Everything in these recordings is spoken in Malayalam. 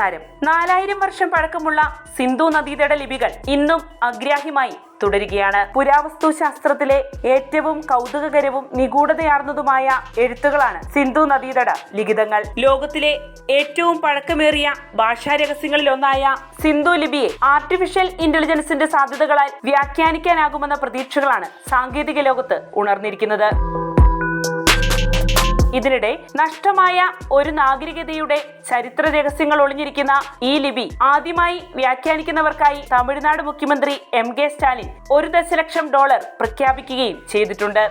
നമസ്കാരം. 4000 വർഷം പഴക്കമുള്ള സിന്ധു നദീതട ലിപികൾ ഇന്നും അഗ്രാഹ്യമായി തുടരുകയാണ്. പുരാവസ്തു ശാസ്ത്രത്തിലെ ഏറ്റവും കൗതുകകരവും നിഗൂഢതയാർന്നതുമായ എഴുത്തുകളാണ് സിന്ധു നദീതട ലിഖിതങ്ങൾ. ലോകത്തിലെ ഏറ്റവും പഴക്കമേറിയ ഭാഷാ രഹസ്യങ്ങളിലൊന്നായ സിന്ധു ലിപിയെ ആർട്ടിഫിഷ്യൽ ഇന്റലിജൻസിന്റെ സാധ്യതകളാൽ വ്യാഖ്യാനിക്കാനാകുമെന്ന പ്രതീക്ഷകളാണ് സാങ്കേതിക ലോകത്ത് ഉണർന്നിരിക്കുന്നത്. ഇതിനിടെ നഷ്ടമായ ഒരു നാഗരികതയുടെ ചരിത്ര രഹസ്യങ്ങൾ ഒളിഞ്ഞിരിക്കുന്ന ഈ ലിപി ആദ്യമായി വ്യാഖ്യാനിക്കുന്നവർക്കായി തമിഴ്നാട് മുഖ്യമന്ത്രി MK സ്റ്റാലിൻ $1 ദശലക്ഷം പ്രഖ്യാപിക്കുകയും ചെയ്തിട്ടുണ്ട്.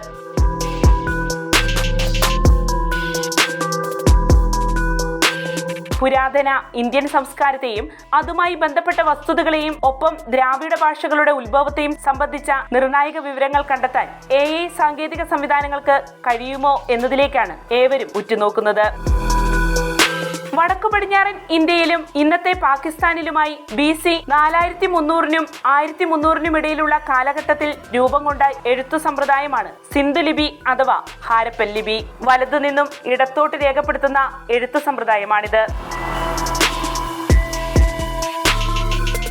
പുരാതന ഇന്ത്യൻ സംസ്കാരത്തെയും അതുമായി ബന്ധപ്പെട്ട വസ്തുതകളെയും ഒപ്പം ദ്രാവിഡ ഭാഷകളുടെ ഉത്ഭവത്തെയും സംബന്ധിച്ച നിർണായക വിവരങ്ങൾ കണ്ടെത്താൻ AI സാങ്കേതിക സംവിധാനങ്ങൾക്ക് കഴിയുമോ എന്നതിലേക്കാണ് ഏവരും ഉറ്റുനോക്കുന്നത്. വടക്കു പടിഞ്ഞാറൻ ഇന്ത്യയിലും ഇന്നത്തെ പാകിസ്ഥാനിലുമായി BC 4300-നും 1300-നും ഇടയിലുള്ള കാലഘട്ടത്തിൽ രൂപം കൊണ്ട എഴുത്തു സമ്പ്രദായമാണ് സിന്ധു ലിപി അഥവാ ഹാരപ്പൻ ലിപി. വലതുനിന്നും ഇടത്തോട്ട് രേഖപ്പെടുത്തുന്ന എഴുത്തു സമ്പ്രദായമാണിത്.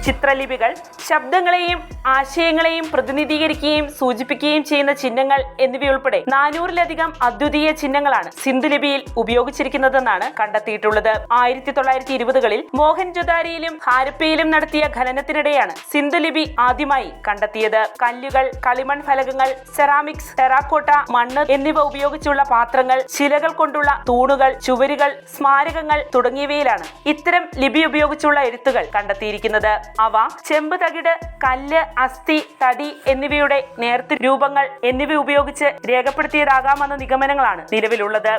ചിത്രലിപികൾ ശബ്ദങ്ങളെയും ആശയങ്ങളെയും പ്രതിനിധീകരിക്കുകയും സൂചിപ്പിക്കുകയും ചെയ്യുന്ന ചിഹ്നങ്ങൾ എന്നിവയുൾപ്പെടെ 400-ലധികം അദ്വിതീയ ചിഹ്നങ്ങളാണ് സിന്ധു ലിപിയിൽ ഉപയോഗിച്ചിരിക്കുന്നതെന്നാണ് കണ്ടെത്തിയിട്ടുള്ളത്. 1920-കളിൽ മോഹൻജൊദാരോയിലും ഹാരപ്പയിലും നടത്തിയ ഖനനത്തിനിടെയാണ് സിന്ധു ലിപി ആദ്യമായി കണ്ടെത്തിയത്. കല്ലുകൾ, കളിമൺ ഫലകങ്ങൾ, സെറാമിക്സ്, ടെറാക്കോട്ട, മണ്ണ് എന്നിവ ഉപയോഗിച്ചുള്ള പാത്രങ്ങൾ, ശിലകൾ കൊണ്ടുള്ള തൂണുകൾ, ചുവരുകൾ, സ്മാരകങ്ങൾ തുടങ്ങിയവയിലാണ് ഇത്തരം ലിപി ഉപയോഗിച്ചുള്ള എഴുത്തുകൾ കണ്ടെത്തിയിരിക്കുന്നത്. അവ ചെമ്പ്, തകിട്, കല്ല്, അസ്ഥി, തടി എന്നിവയുടെ നേർത്ത രൂപങ്ങൾ എന്നിവ ഉപയോഗിച്ച് രേഖപ്പെടുത്തിയതാകാമെന്ന നിഗമനങ്ങളാണ് നിലവിലുള്ളത്.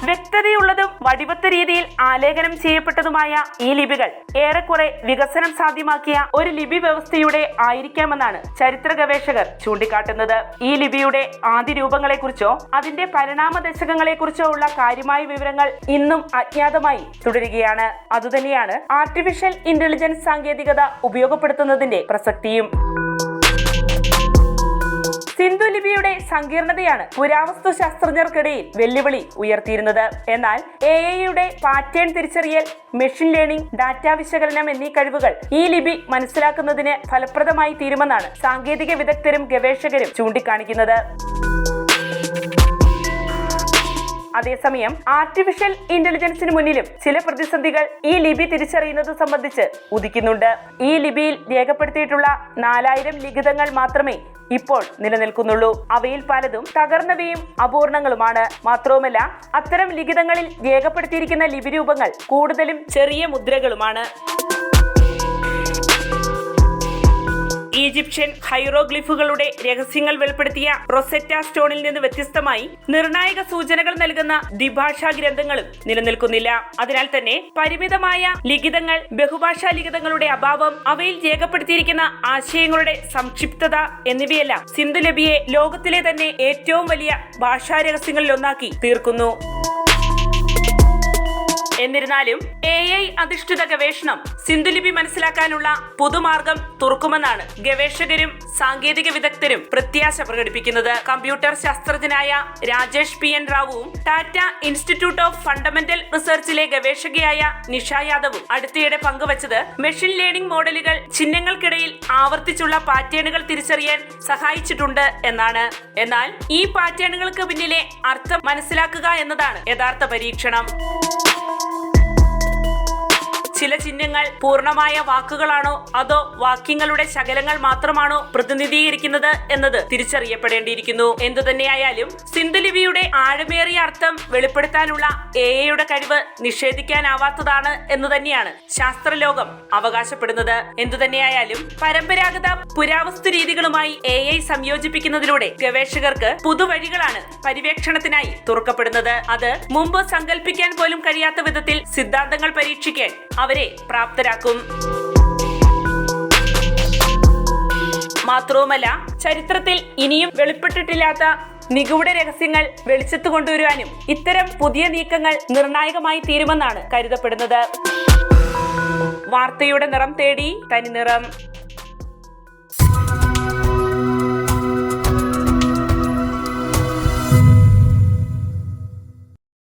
വ്യക്തതയുള്ളതും വടിവത്ത രീതിയിൽ ആലേഖനം ചെയ്യപ്പെട്ടതുമായ ഈ ലിപികൾ ഏറെക്കുറെ വികസനം സാധ്യമാക്കിയ ഒരു ലിപി വ്യവസ്ഥയുടെ ആയിരിക്കാമെന്നാണ് ചരിത്ര ഗവേഷകർ ചൂണ്ടിക്കാട്ടുന്നത്. ഈ ലിപിയുടെ ആദ്യ രൂപങ്ങളെക്കുറിച്ചോ അതിന്റെ പരിണാമ ദശകങ്ങളെക്കുറിച്ചോ ഉള്ള കാര്യമായ വിവരങ്ങൾ ഇന്നും അജ്ഞാതമായി തുടരുകയാണ്. അതുതന്നെയാണ് ആർട്ടിഫിഷ്യൽ ഇന്റലിജൻസ് സാങ്കേതികത ഉപയോഗപ്പെടുത്തുന്നതിന്റെ പ്രസക്തിയും. സിന്ധു ലിപിയുടെ സങ്കീർണതയാണ് പുരാവസ്തു ശാസ്ത്രജ്ഞർക്കിടയിൽ വെല്ലുവിളി ഉയർത്തിയിരുന്നത്. എന്നാൽ AI-യുടെ പാറ്റേൺ തിരിച്ചറിയൽ, മെഷീൻ ലേണിംഗ്, ഡാറ്റാ വിശകലനം എന്നീ കഴിവുകൾ ഈ ലിപി മനസ്സിലാക്കുന്നതിന് ഫലപ്രദമായി തീരുമെന്നാണ് സാങ്കേതിക വിദഗ്ധരും ഗവേഷകരും ചൂണ്ടിക്കാണിക്കുന്നത്. അതേസമയം ആർട്ടിഫിഷ്യൽ ഇന്റലിജൻസിന് മുന്നിലും ചില പ്രതിസന്ധികൾ ഈ ലിപി തിരിച്ചറിയുന്നത് സംബന്ധിച്ച് ഉദിക്കുന്നുണ്ട്. ഈ ലിപിയിൽ രേഖപ്പെടുത്തിയിട്ടുള്ള 4000 ലിഖിതങ്ങൾ മാത്രമേ ഇപ്പോൾ നിലനിൽക്കുന്നുള്ളൂ. അവയിൽ പലതും തകർന്നവയും അപൂർണങ്ങളുമാണ്. മാത്രവുമല്ല, അത്തരം ലിഖിതങ്ങളിൽ രേഖപ്പെടുത്തിയിരിക്കുന്ന ലിപിരൂപങ്ങൾ കൂടുതലും ചെറിയ മുദ്രകളുമാണ്. ഈജിപ്ഷ്യൻ ഹൈറോഗ്ലിഫുകളുടെ രഹസ്യങ്ങൾ വെളിപ്പെടുത്തിയ റൊസെറ്റ സ്റ്റോണിൽ നിന്ന് വ്യത്യസ്തമായി നിർണായക സൂചനകൾ നൽകുന്ന ദ്വിഭാഷാ ഗ്രന്ഥങ്ങളും നിലനിൽക്കുന്നില്ല. അതിനാൽ തന്നെ പരിമിതമായ ലിഖിതങ്ങൾ, ബഹുഭാഷാ ലിഖിതങ്ങളുടെ അഭാവം, അവയിൽ രേഖപ്പെടുത്തിയിരിക്കുന്ന ആശയങ്ങളുടെ സംക്ഷിപ്തത എന്നിവയെല്ലാം സിന്ധു ലിപിയെ ലോകത്തിലെ തന്നെ ഏറ്റവും വലിയ ഭാഷാ രഹസ്യങ്ങളിലൊന്നാക്കി തീർക്കുന്നു. എന്നിരുന്നാലും AI അധിഷ്ഠിത ഗവേഷണം സിന്ധുലിപി മനസ്സിലാക്കാനുള്ള പുതുമാർഗം തുറക്കുമെന്നാണ് ഗവേഷകരും സാങ്കേതിക വിദഗ്ധരും പ്രത്യാശ പ്രകടിപ്പിക്കുന്നത്. കമ്പ്യൂട്ടർ ശാസ്ത്രജ്ഞനായ രാജേഷ് PN റാവുവും ടാറ്റ ഇൻസ്റ്റിറ്റ്യൂട്ട് ഓഫ് ഫണ്ടമെന്റൽ റിസർച്ചിലെ ഗവേഷകയായ നിഷ യാദവും അടുത്തിടെ പങ്കുവച്ചത് മെഷീൻ ലേണിംഗ് മോഡലുകൾ ചിഹ്നങ്ങൾക്കിടയിൽ ആവർത്തിച്ചുള്ള പാറ്റേണുകൾ തിരിച്ചറിയാൻ സഹായിച്ചിട്ടുണ്ട് എന്നാണ്. എന്നാൽ ഈ പാറ്റേണുകൾക്ക് പിന്നിലെ അർത്ഥം മനസ്സിലാക്കുക എന്നതാണ് യഥാർത്ഥ പരീക്ഷണം. ചില ചിഹ്നങ്ങൾ പൂർണ്ണമായ വാക്കുകളാണോ അതോ വാക്യങ്ങളുടെ ശകലങ്ങൾ മാത്രമാണോ പ്രതിനിധീകരിക്കുന്നത് എന്നത് തിരിച്ചറിയപ്പെടേണ്ടിയിരിക്കുന്നു. എന്തുതന്നെയായാലും സിന്ധു ലിപിയുടെ ആഴമേറിയ അർത്ഥം വെളിപ്പെടുത്താനുള്ള AI-യുടെ കഴിവ് നിഷേധിക്കാനാവാത്തതാണ് എന്ന് തന്നെയാണ് ശാസ്ത്രലോകം അവകാശപ്പെടുന്നത്. എന്തുതന്നെയായാലും പരമ്പരാഗത പുരാവസ്തു രീതികളുമായി AI സംയോജിപ്പിക്കുന്നതിലൂടെ ഗവേഷകർക്ക് പുതുവഴികളാണ് പര്യവേക്ഷണത്തിനായി തുറക്കപ്പെടുന്നത്. അത് മുമ്പ് സങ്കല്പിക്കാൻ പോലും കഴിയാത്ത വിധത്തിൽ സിദ്ധാന്തങ്ങൾ പരീക്ഷിക്കാൻ അവരെ പ്രാപ്തരാക്കും. മാത്രവുമല്ല, ചരിത്രത്തിൽ ഇനിയും വെളിപ്പെട്ടിട്ടില്ലാത്ത നിഗൂഢ രഹസ്യങ്ങൾ വെളിച്ചത്ത് കൊണ്ടുവരുവാനും ഇത്തരം പുതിയ നീക്കങ്ങൾ നിർണായകമായി തീരുമെന്നാണ് കരുതപ്പെടുന്നത്. വാർത്തയുടെ നിറം തേടി തനി നിറം.